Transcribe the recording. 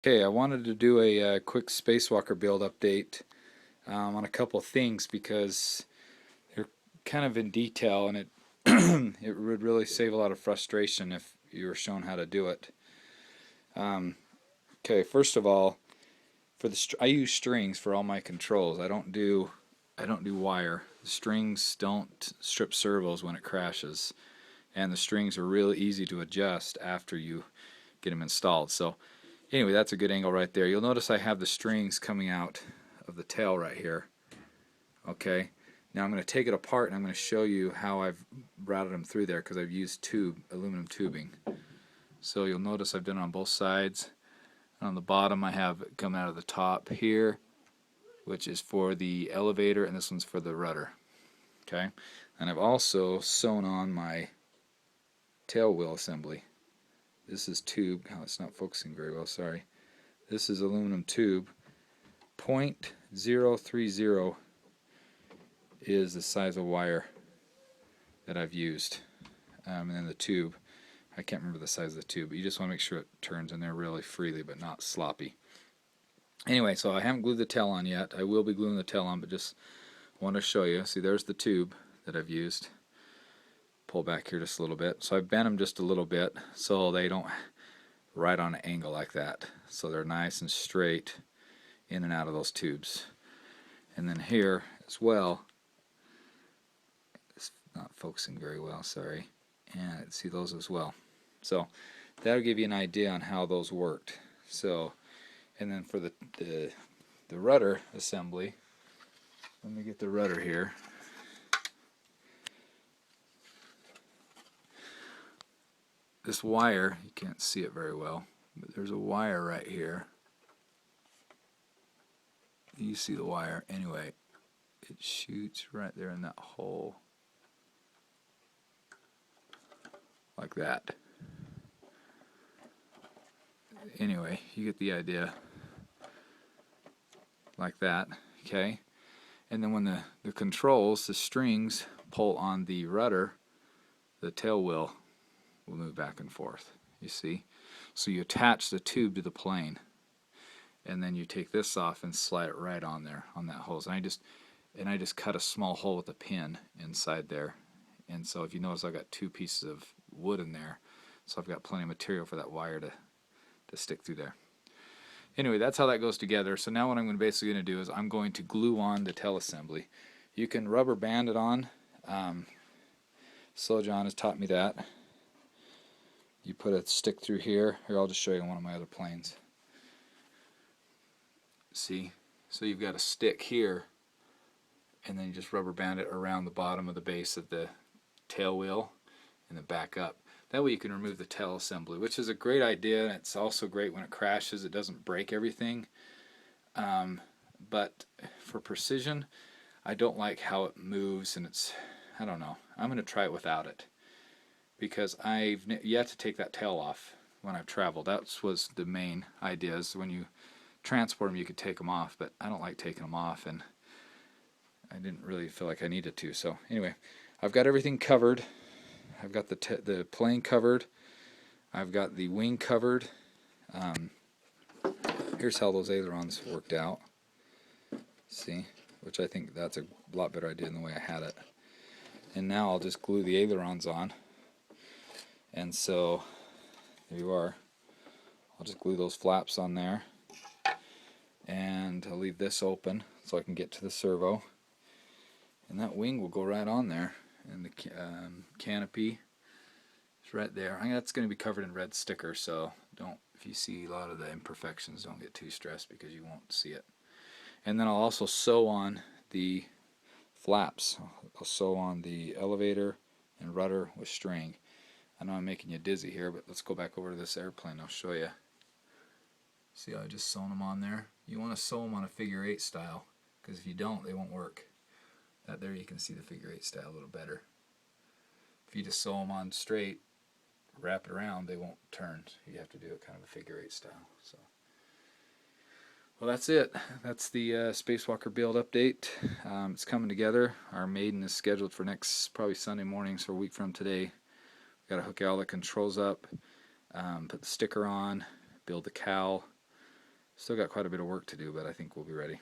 Okay, I wanted to do a quick Spacewalker build update on a couple things because they're kind of in detail, and it it would really save a lot of frustration if you were shown how to do it. Um, okay, first of all, I use strings for all my controls. I don't do wire. The strings don't strip servos when it crashes, and the strings are really easy to adjust after you get them installed. So anyway, that's a good angle right there. You'll notice I have the strings coming out of the tail right here. Okay, now I'm going to take it apart and I'm going to show you how I've routed them through there because I've used aluminum tubing. So you'll notice I've done it on both sides. And on the bottom I have it coming out of the top here, which is for the elevator, and this one's for the rudder. Okay, and I've also sewn on my tail wheel assembly. This is tube. Oh, it's not focusing very well, sorry. This is aluminum tube. 0.030 is the size of wire that I've used. And then the tube, I can't remember the size of the tube, but you just want to make sure it turns in there really freely but not sloppy. Anyway, so I haven't glued the tail on yet. I will be gluing the tail on, but just want to show you. See, there's the tube that I've used. Pull back here just a little bit. So I've bent them just a little bit so they don't right on an angle like that. So they're nice and straight in and out of those tubes. And then here as well, it's not focusing very well, sorry. And see those as well. So that'll give you an idea on how those worked. So, and then for the rudder assembly, let me get the rudder here. This wire, you can't see it very well, but there's a wire right here. You see the wire. Anyway, it shoots right there in that hole. Like that. Anyway, you get the idea. Like that. Okay? And then when the controls, the strings pull on the rudder, the tail wheel will move back and forth. You see? So you attach the tube to the plane, and then you take this off and slide it right on there, on that hose. And I just cut a small hole with a pin inside there. And so if you notice, I've got two pieces of wood in there, so I've got plenty of material for that wire to stick through there. Anyway, that's how that goes together. So now what I'm basically going to do is I'm going to glue on the tail assembly. You can rubber band it on. Slow John has taught me that. You put a stick through here. Here, I'll just show you on one of my other planes. See? So you've got a stick here, and then you just rubber band it around the bottom of the base of the tail wheel and then back up. That way you can remove the tail assembly, which is a great idea, and it's also great when it crashes. It doesn't break everything. But for precision, I don't like how it moves, and I don't know. I'm going to try it without it, because I've yet to take that tail off when I've traveled. That was the main idea, is when you transport them you could take them off, but I don't like taking them off, and I didn't really feel like I needed to. So anyway, I've got everything covered. I've got the plane covered. I've got the wing covered. Here's how those ailerons worked out. See? Which I think that's a lot better idea than the way I had it. And now I'll just glue the ailerons on. And so, there you are. I'll just glue those flaps on there. And I'll leave this open so I can get to the servo. And that wing will go right on there. And the canopy is right there. That's going to be covered in red sticker, so if you see a lot of the imperfections, don't get too stressed because you won't see it. And then I'll also sew on the flaps. I'll sew on the elevator and rudder with string. I know I'm making you dizzy here, but let's go back over to this airplane. I'll show you. See how I just sewn them on there? You want to sew them on a figure 8 style, because if you don't, they won't work. There you can see the figure 8 style a little better. If you just sew them on straight, wrap it around, they won't turn. You have to do it kind of a figure 8 style. So, well, that's it. That's the Spacewalker Build update. It's coming together. Our maiden is scheduled for next, probably Sunday morning, so a week from today. We've got to hook all the controls up, put the sticker on, build the cowl, Still got quite a bit of work to do, but I think we'll be ready.